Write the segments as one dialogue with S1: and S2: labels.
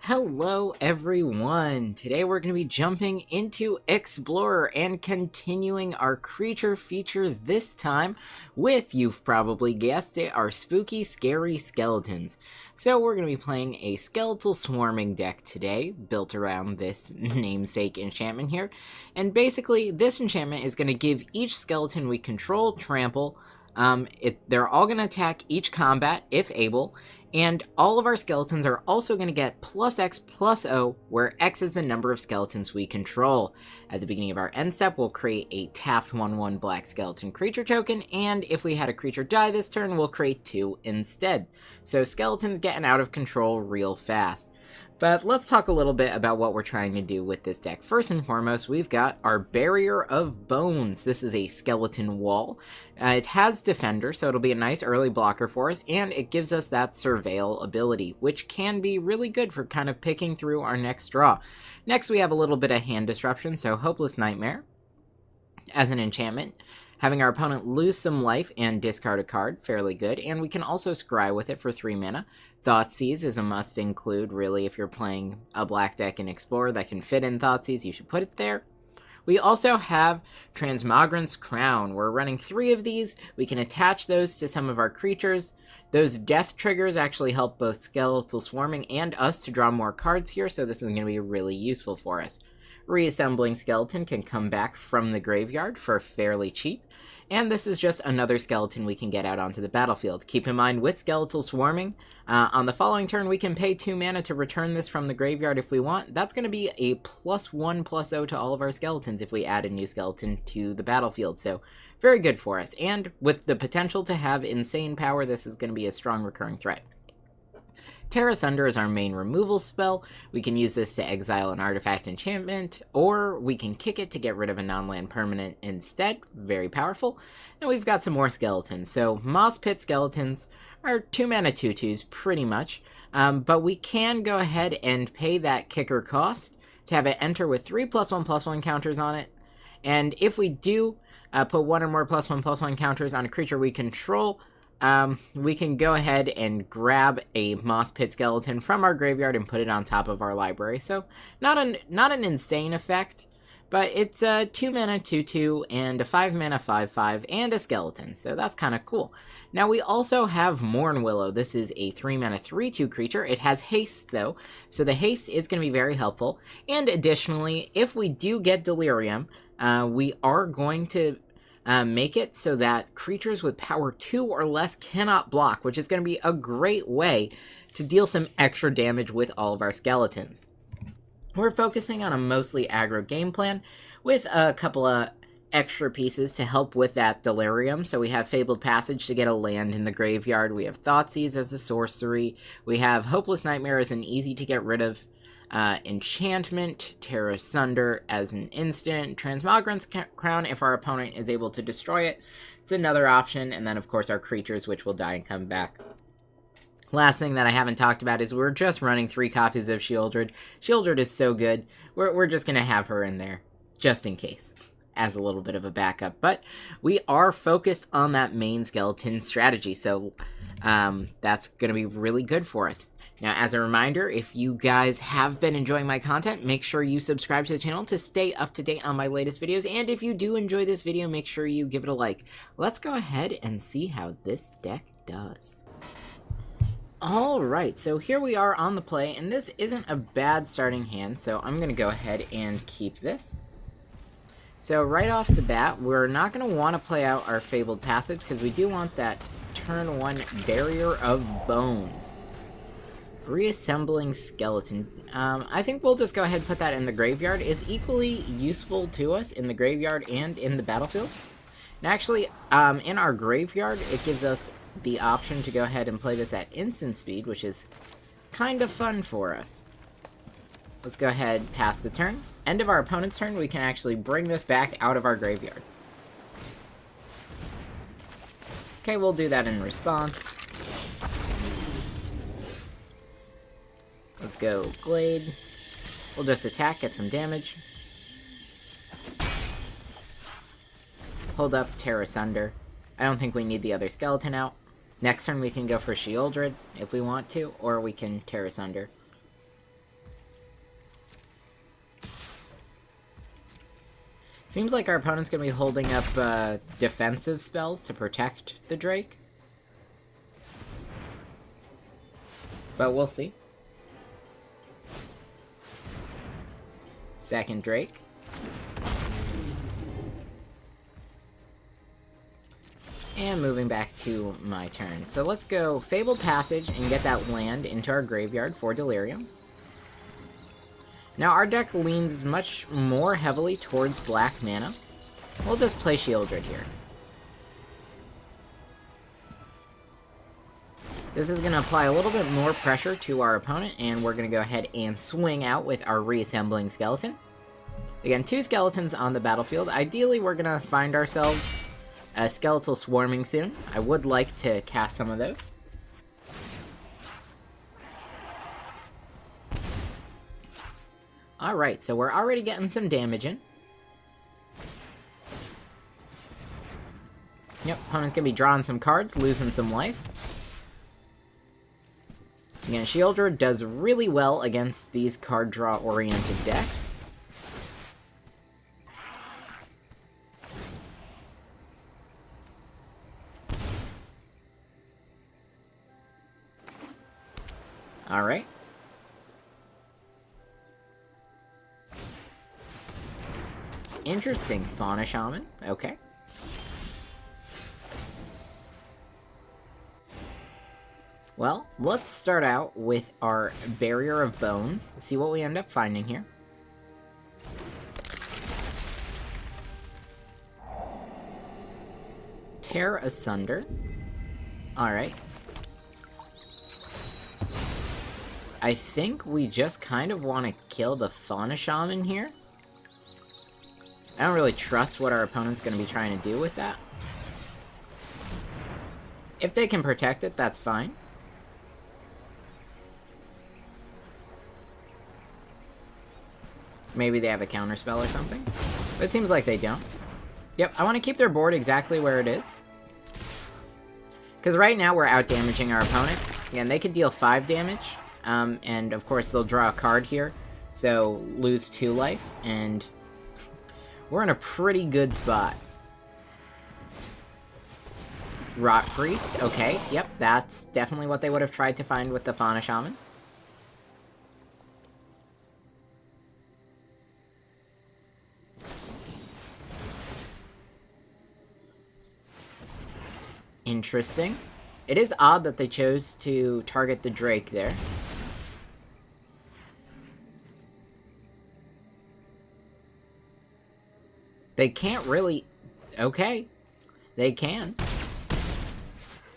S1: Hello everyone! Today we're going to be jumping into Explorer and continuing our creature feature this time with, you've probably guessed it, our spooky, scary skeletons. So we're going to be playing a skeletal swarming deck today, built around this namesake enchantment here. And basically, this enchantment is going to give each skeleton we control trample. They're all going to attack each combat, if able, and all of our skeletons are also going to get plus X plus O, where X is the number of skeletons we control. At the beginning of our end step, we'll create a tapped 1/1 black skeleton creature token, and if we had a creature die this turn, we'll create 2 instead. So skeletons getting out of control real fast. But let's talk a little bit about what we're trying to do with this deck. First and foremost, we've got our Barrier of Bones. This is a skeleton wall. It has Defender, so it'll be a nice early blocker for us, and it gives us that Surveil ability, which can be really good for kind of picking through our next draw. Next, we have a little bit of hand disruption, so Hopeless Nightmare as an enchantment. Having our opponent lose some life and discard a card, fairly good, and we can also scry with it for 3 mana. Thoughtseize is a must include, really, if you're playing a black deck in Explorer that can fit in Thoughtseize, you should put it there. We also have Transmogrant's Crown. We're running 3 of these. We can attach those to some of our creatures. Those death triggers actually help both Skeletal Swarming and us to draw more cards here, so this is going to be really useful for us. Reassembling Skeleton can come back from the graveyard for fairly cheap, and this is just another skeleton we can get out onto the battlefield. Keep in mind, with Skeletal Swarming, on the following turn we can pay 2 mana to return this from the graveyard if we want. That's going to be a +1/+0 to all of our skeletons if we add a new skeleton to the battlefield, so very good for us. And with the potential to have insane power, this is going to be a strong recurring threat. Tear Asunder is our main removal spell. We can use this to exile an artifact enchantment, or we can kick it to get rid of a non-land permanent instead. Very powerful. And we've got some more skeletons. So Moss Pit skeletons are 2 mana 2/2s pretty much, but we can go ahead and pay that kicker cost to have it enter with 3 +1/+1 counters on it. And if we do put 1 or more +1/+1 counters on a creature we control, we can go ahead and grab a Moss Pit skeleton from our graveyard and put it on top of our library. So not an insane effect, but it's a 2 mana 2/2 and a 5 mana 5/5 and a skeleton, so that's kind of cool. Now we also have Mourn Willow. This is a 3 mana 3/2 creature. It has haste though, so the haste is going to be very helpful. And additionally, if we do get Delirium, we are going to make it so that creatures with power 2 or less cannot block, which is going to be a great way to deal some extra damage with all of our skeletons. We're focusing on a mostly aggro game plan with a couple of extra pieces to help with that Delirium. So we have Fabled Passage to get a land in the graveyard. We have Thoughtseize as a sorcery. We have Hopeless Nightmare as an easy to get rid of enchantment, Tear Asunder as an instant, Transmogrant's Crown if our opponent is able to destroy it. It's another option, and then of course our creatures, which will die and come back. Last thing that I haven't talked about is we're just running 3 copies of Shieldred. Shieldred is so good, we're just going to have her in there, just in case, as a little bit of a backup. But we are focused on that main skeleton strategy, so that's going to be really good for us. Now, as a reminder, if you guys have been enjoying my content, make sure you subscribe to the channel to stay up to date on my latest videos, and if you do enjoy this video, make sure you give it a like. Let's go ahead and see how this deck does. Alright, so here we are on the play, and this isn't a bad starting hand, so I'm going to go ahead and keep this. So right off the bat, we're not going to want to play out our Fabled Passage, because we do want that turn 1 Barrier of Bones. Reassembling Skeleton. I think we'll just go ahead and put that in the graveyard. It's equally useful to us in the graveyard and in the battlefield. And actually, in our graveyard, it gives us the option to go ahead and play this at instant speed, which is kind of fun for us. Let's go ahead, pass the turn. End of our opponent's turn, we can actually bring this back out of our graveyard. Okay, we'll do that in response. Let's go Glade. We'll just attack, get some damage. Hold up, Tear Asunder. I don't think we need the other skeleton out. Next turn we can go for Shieldred if we want to, or we can Tear Asunder. Seems like our opponent's gonna be holding up defensive spells to protect the Drake. But we'll see. Second Drake. And moving back to my turn. So let's go Fabled Passage and get that land into our graveyard for Delirium. Now our deck leans much more heavily towards black mana. We'll just play Shieldred here. This is going to apply a little bit more pressure to our opponent, and we're going to go ahead and swing out with our Reassembling Skeleton. Again, 2 skeletons on the battlefield. Ideally, we're going to find ourselves a Skeletal Swarming soon. I would like to cast some of those. Alright, so we're already getting some damage in. Yep, opponent's going to be drawing some cards, losing some life. Again, Shieldred does really well against these card draw-oriented decks. Alright. Interesting, Fauna Shaman. Okay. Well, let's start out with our Barrier of Bones, see what we end up finding here. Tear Asunder. Alright. I think we just kind of want to kill the Fauna Shaman here. I don't really trust what our opponent's going to be trying to do with that. If they can protect it, that's fine. Maybe they have a counterspell or something. But it seems like they don't. Yep, I want to keep their board exactly where it is. Because right now we're out-damaging our opponent. Again, they could deal 5 damage. And of course they'll draw a card here. So lose 2 life. And we're in a pretty good spot. Rot Priest. Okay, yep, that's definitely what they would have tried to find with the Fauna Shaman. Interesting. It is odd that they chose to target the Drake there. They can't really... Okay. They can.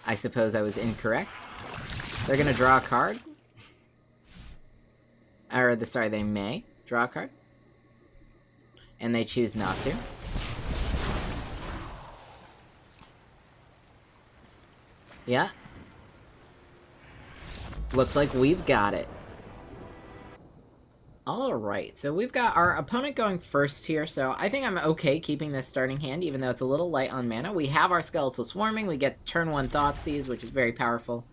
S1: I suppose I was incorrect. They're gonna draw a card. Or, sorry, they may draw a card. And they choose not to. Yeah. Looks like we've got it. Alright, so we've got our opponent going first here, so I think I'm okay keeping this starting hand, even though it's a little light on mana. We have our Skeletal Swarming, we get turn 1 Thoughtseize, which is very powerful.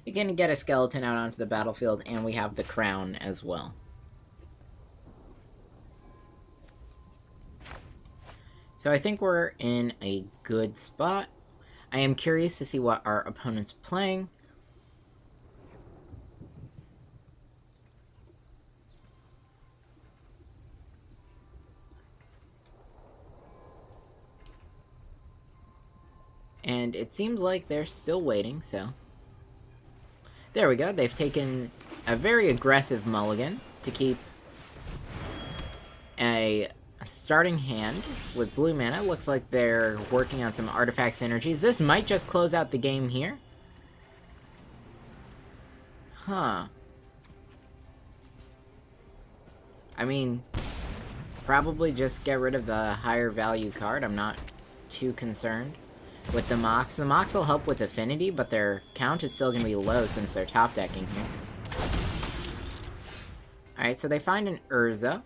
S1: You can get a skeleton out onto the battlefield, and we have the Crown as well. So I think we're in a good spot. I am curious to see what our opponent's playing. And it seems like they're still waiting, so... There we go, they've taken a very aggressive mulligan to keep a starting hand with blue mana. Looks like they're working on some artifact synergies. This might just close out the game here. Huh. I mean, probably just get rid of the higher value card. I'm not too concerned with the Mox. The Mox will help with affinity, but their count is still going to be low since they're top decking here. Alright, so they find an Urza.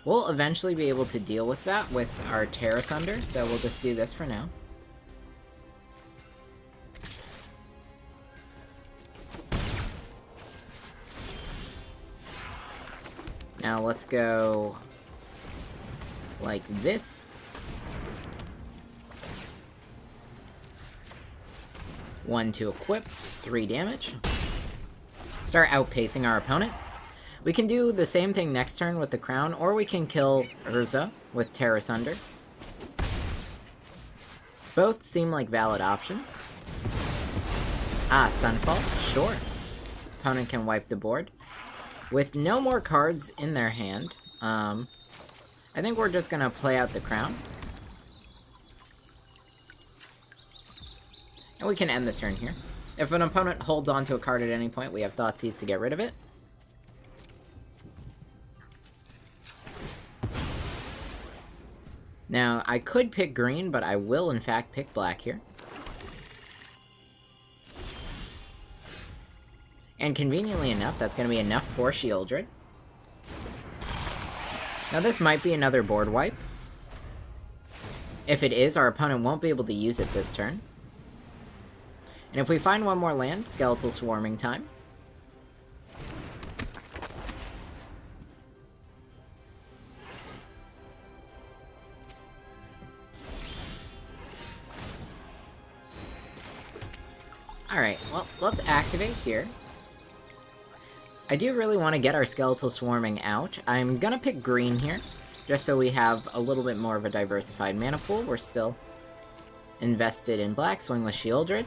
S1: We'll eventually be able to deal with that with our Tear Asunder, so we'll just do this for now. Now let's go like this. One to equip, 3 damage. Start outpacing our opponent. We can do the same thing next turn with the crown, or we can kill Urza with Terra Sunder. Both seem like valid options. Ah, Sunfall, sure. Opponent can wipe the board. With no more cards in their hand, I think we're just gonna play out the crown. And we can end the turn here. If an opponent holds onto a card at any point, we have Thoughtseize to get rid of it. Now, I could pick green, but I will in fact pick black here. And conveniently enough, that's going to be enough for Shieldred. Now this might be another board wipe. If it is, our opponent won't be able to use it this turn. And if we find one more land, Skeletal Swarming time. Alright, well, let's activate here. I do really want to get our Skeletal Swarming out. I'm gonna pick green here, just so we have a little bit more of a diversified mana pool. We're still invested in black. Swing with Shieldred.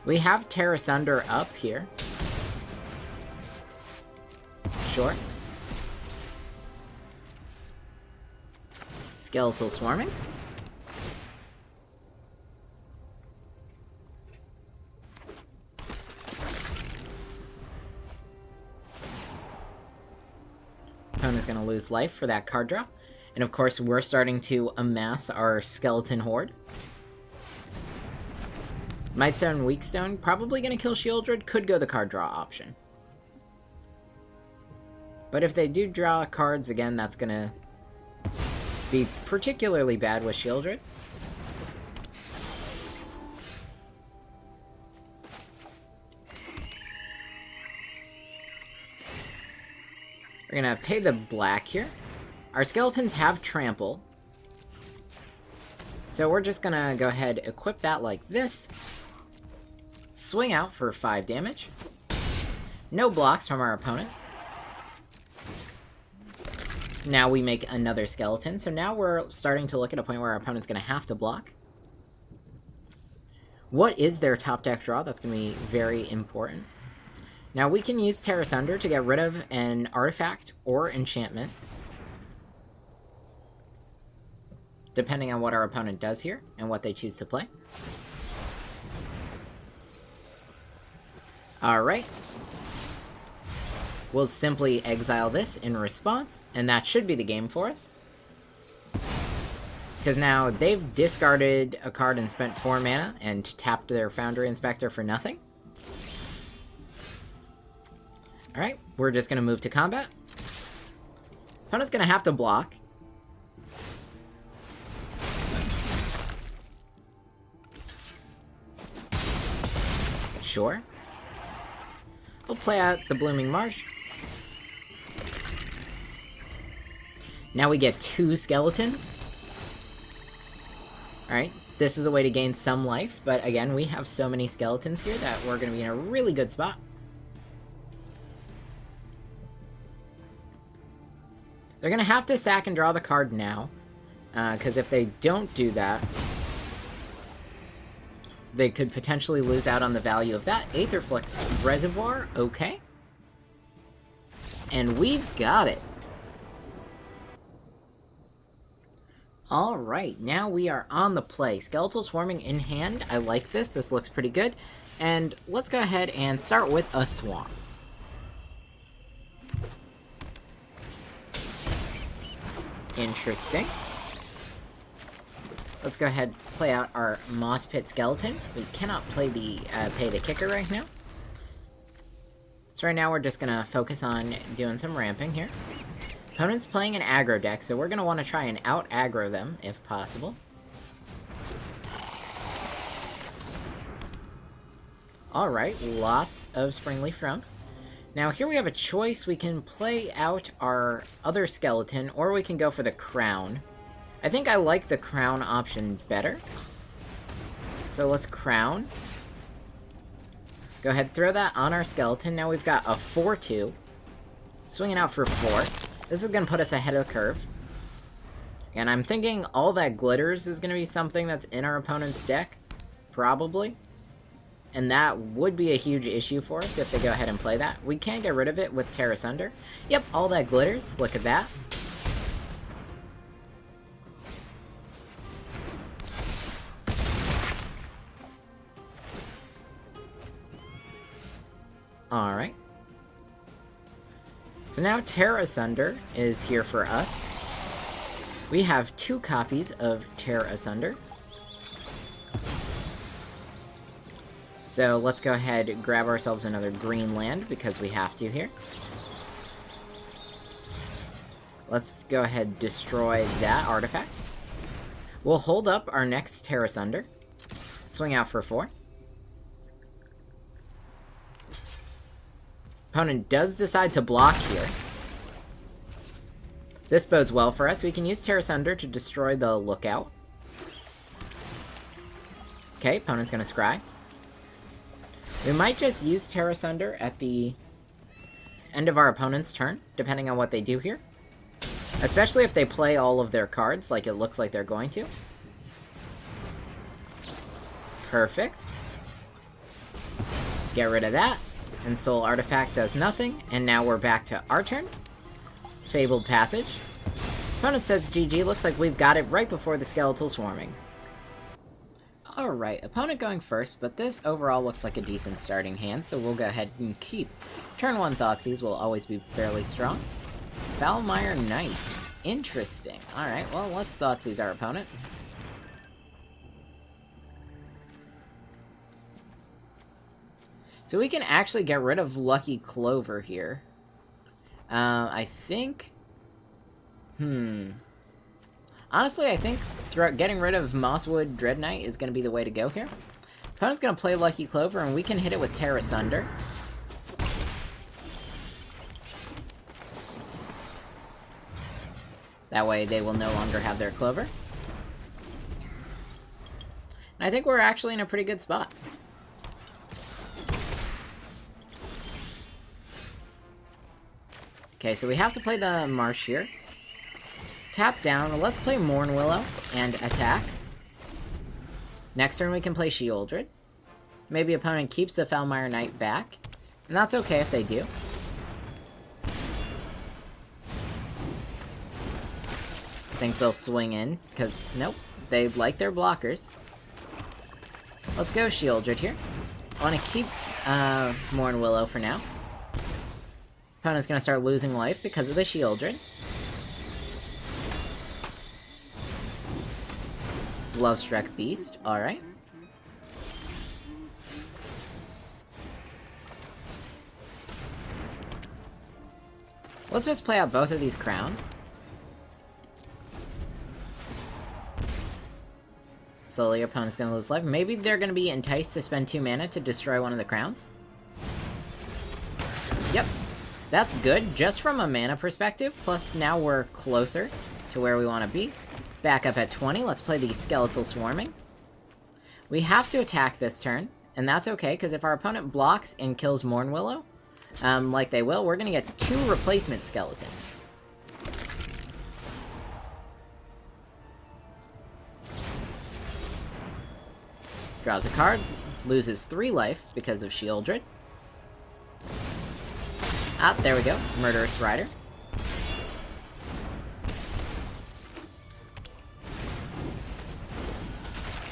S1: We have Terra Sunder up here. Sure. Skeletal Swarming. Opponent's gonna lose life for that card draw. And of course, we're starting to amass our skeleton horde. Mightstone, Weakstone, probably gonna kill Shieldred, could go the card draw option. But if they do draw cards again, that's gonna be particularly bad with Shieldred. We're gonna pay the black here. Our skeletons have trample. So we're just gonna go ahead, equip that like this. Swing out for 5 damage. No blocks from our opponent. Now we make another skeleton, so now we're starting to look at a point where our opponent's gonna have to block. What is their top deck draw? That's gonna be very important. Now we can use Terra Sunder to get rid of an artifact or enchantment, depending on what our opponent does here and what they choose to play. Alright. We'll simply exile this in response, and that should be the game for us. Because now they've discarded a card and spent 4 mana and tapped their Foundry Inspector for nothing. Alright, we're just gonna move to combat. Opponent's gonna have to block. Sure. We'll play out the Blooming Marsh. Now we get 2 skeletons. Alright, this is a way to gain some life, but again, we have so many skeletons here that we're going to be in a really good spot. They're going to have to sack and draw the card now, because if they don't do that, they could potentially lose out on the value of that. Aetherflux Reservoir, okay. And we've got it. Alright, now we are on the play. Skeletal Swarming in hand, I like this. This looks pretty good. And let's go ahead and start with a Swarm. Interesting. Let's go ahead and play out our Moss Pit Skeleton. We cannot play the pay the kicker right now. So right now we're just gonna focus on doing some ramping here. Opponent's playing an aggro deck, so we're gonna want to try and out-aggro them, if possible. Alright, lots of Springleaf Drums. Now here we have a choice. We can play out our other skeleton, or we can go for the crown. I think I like the crown option better. So let's crown. Go ahead, throw that on our skeleton. Now we've got a 4-2. Swinging out for 4. This is going to put us ahead of the curve. And I'm thinking all that glitters is going to be something that's in our opponent's deck. Probably. And that would be a huge issue for us if they go ahead and play that. We can get rid of it with Tear Asunder. Yep, all that glitters. Look at that. Alright. So now Tear Asunder is here for us. We have 2 copies of Tear Asunder. So let's go ahead and grab ourselves another green land, because we have to here. Let's go ahead and destroy that artifact. We'll hold up our next Tear Asunder. Swing out for 4. Opponent does decide to block here. This bodes well for us. We can use Tear Asunder to destroy the lookout. Okay, opponent's gonna scry. We might just use Tear Asunder at the end of our opponent's turn, depending on what they do here. Especially if they play all of their cards, like it looks like they're going to. Perfect. Get rid of that. And Soul Artifact does nothing, and now we're back to our turn. Fabled Passage. Opponent says GG, looks like we've got it right before the Skeletal Swarming. Alright, opponent going first, but this overall looks like a decent starting hand, so we'll go ahead and keep. Turn 1 Thoughtseize will always be fairly strong. Foulmire Knight. Interesting. Alright, well, let's Thoughtseize our opponent. So we can actually get rid of Lucky Clover here. I think... Honestly, I think getting rid of Mosswood Dread Knight is going to be the way to go here. Opponent's going to play Lucky Clover, and we can hit it with Tear Asunder. That way they will no longer have their Clover. And I think we're actually in a pretty good spot. Okay, so we have to play the Marsh here. Tap down, let's play Mournwillow and attack. Next turn we can play Sheoldred. Maybe opponent keeps the Foulmire Knight back. And that's okay if they do. I think they'll swing in, because, nope, they like their blockers. Let's go Sheoldred here. I want to keep Mournwillow for now. Opponent's going to start losing life because of the Sheoldred. Lovestruck Beast, alright. Let's just play out both of these crowns. Slowly, your opponent's gonna lose life. Maybe they're gonna be enticed to spend 2 mana to destroy one of the crowns. Yep. That's good, just from a mana perspective, plus now we're closer to where we want to be. Back up at 20, let's play the Skeletal Swarming. We have to attack this turn, and that's okay, because if our opponent blocks and kills Mournwillow, like they will, we're going to get 2 replacement skeletons. Draws a card, loses 3 life because of Sheoldred. Ah, there we go, Murderous Rider.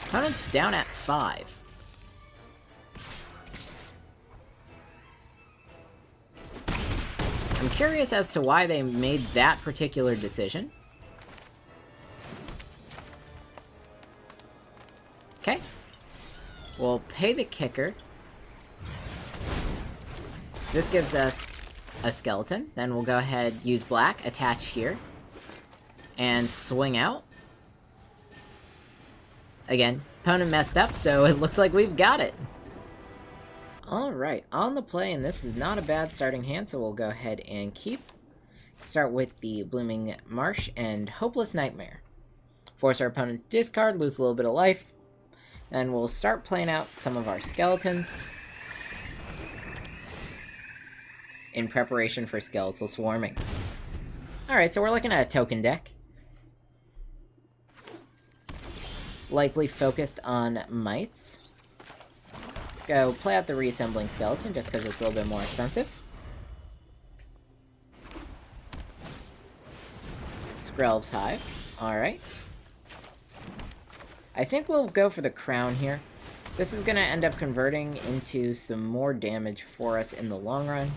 S1: Opponent's down at 5. I'm curious as to why they made that particular decision. Okay. We'll pay the kicker. This gives us a skeleton. Then we'll go ahead, use black, attach here, and swing out. Again, opponent messed up, so it looks like we've got it. Alright, on the play, and this is not a bad starting hand, so we'll go ahead and keep. Start with the Blooming Marsh and Hopeless Nightmare. Force our opponent to discard, lose a little bit of life. Then we'll start playing out some of our skeletons in preparation for Skeletal Swarming. Alright, so we're looking at a token deck. Likely focused on mites. Go play out the Reassembling Skeleton, just because it's a little bit more expensive. Skrelv's Hive. Alright. I think we'll go for the Crown here. This is going to end up converting into some more damage for us in the long run.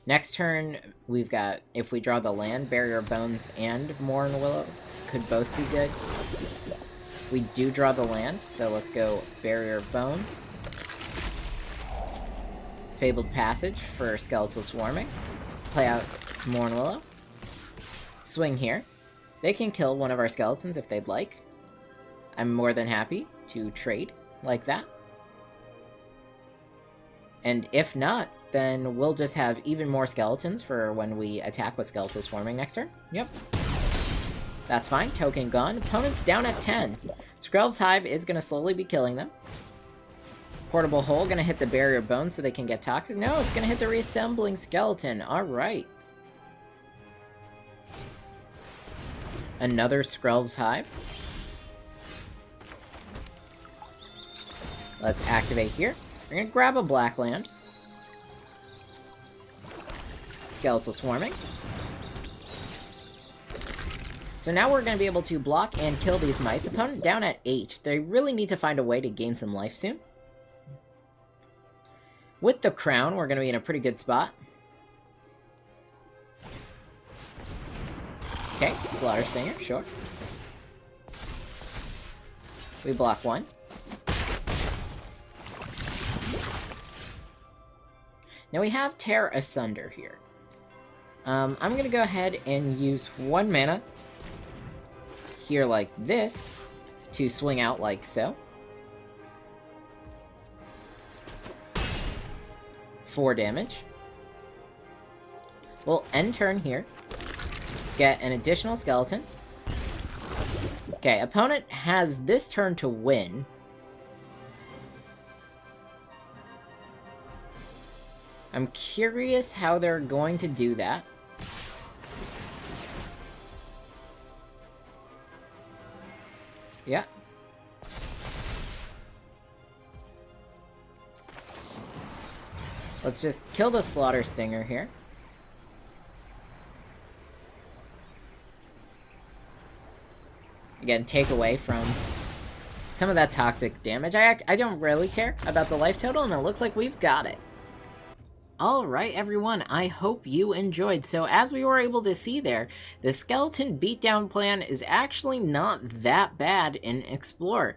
S1: Next turn, we've got, if we draw the land, Barrier of Bones and Mourn Willow could both be good. We do draw the land, so let's go Barrier of Bones. Fabled Passage for Skeletal Swarming. Play out Mourn Willow. Swing here. They can kill one of our skeletons if they'd like. I'm more than happy to trade like that. And if not, then we'll just have even more skeletons for when we attack with Skeletal Swarming next turn. Yep. That's fine. Token gone. Opponent's down at 10. Skrelv's Hive is going to slowly be killing them. Portable Hole going to hit the Barrier of Bones so they can get toxic. No, it's going to hit the Reassembling Skeleton. Alright. Another Skrelv's Hive. Let's activate here. We're going to grab a black land. Skeletal Swarming. So now we're going to be able to block and kill these mites. Opponent down at 8. They really need to find a way to gain some life soon. With the Crown, we're going to be in a pretty good spot. Okay, Slaughter Stinger, sure. We block one. Now we have Tear Asunder here. I'm going to go ahead and use 1 mana here like this to swing out like so. 4 damage. We'll end turn here. Get an additional skeleton. Okay, opponent has this turn to win. I'm curious how they're going to do that. Yeah. Let's just kill the Slaughter Stinger here. Again, take away from some of that toxic damage. I don't really care about the life total, and it looks like we've got it. Alright everyone, I hope you enjoyed. So as we were able to see there, the skeleton beatdown plan is actually not that bad in Explorer.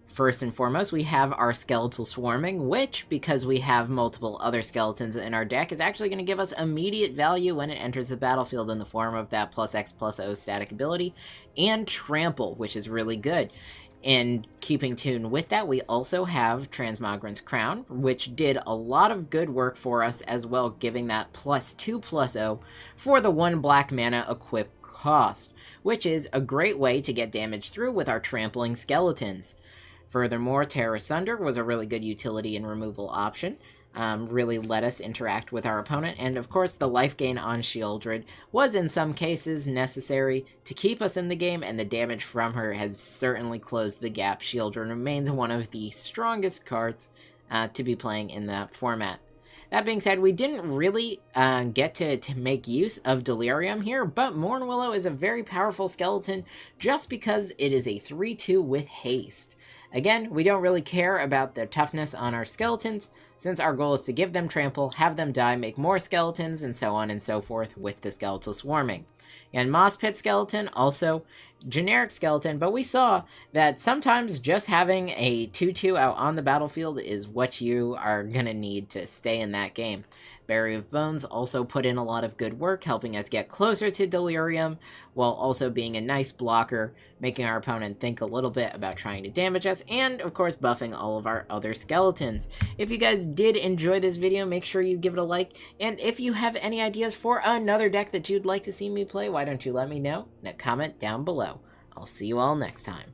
S1: First and foremost, we have our Skeletal Swarming, which, because we have multiple other skeletons in our deck, is actually going to give us immediate value when it enters the battlefield in the form of that +X+O static ability, and Trample, which is really good. In keeping tune with that, we also have Transmogran's Crown, which did a lot of good work for us as well, giving that +2/+0 for the 1 black mana equip cost, which is a great way to get damage through with our trampling skeletons. Furthermore, Tear Asunder was a really good utility and removal option. Really let us interact with our opponent, and of course the life gain on Sheoldred was in some cases necessary to keep us in the game, and the damage from her has certainly closed the gap. Sheoldred remains one of the strongest cards to be playing in that format. That being said, we didn't really get to make use of Delirium here, but Mourn Willow is a very powerful skeleton just because it is a 3/2 with haste. Again, we don't really care about the toughness on our skeletons, since our goal is to give them trample, have them die, make more skeletons, and so on and so forth with the Skeletal Swarming. And Moss Pit Skeleton, also generic skeleton, but we saw that sometimes just having a 2/2 out on the battlefield is what you are gonna need to stay in that game. Berry of Bones also put in a lot of good work, helping us get closer to Delirium, while also being a nice blocker, making our opponent think a little bit about trying to damage us, and of course buffing all of our other skeletons. If you guys did enjoy this video, make sure you give it a like, and if you have any ideas for another deck that you'd like to see me play, why don't you let me know in a comment down below. I'll see you all next time.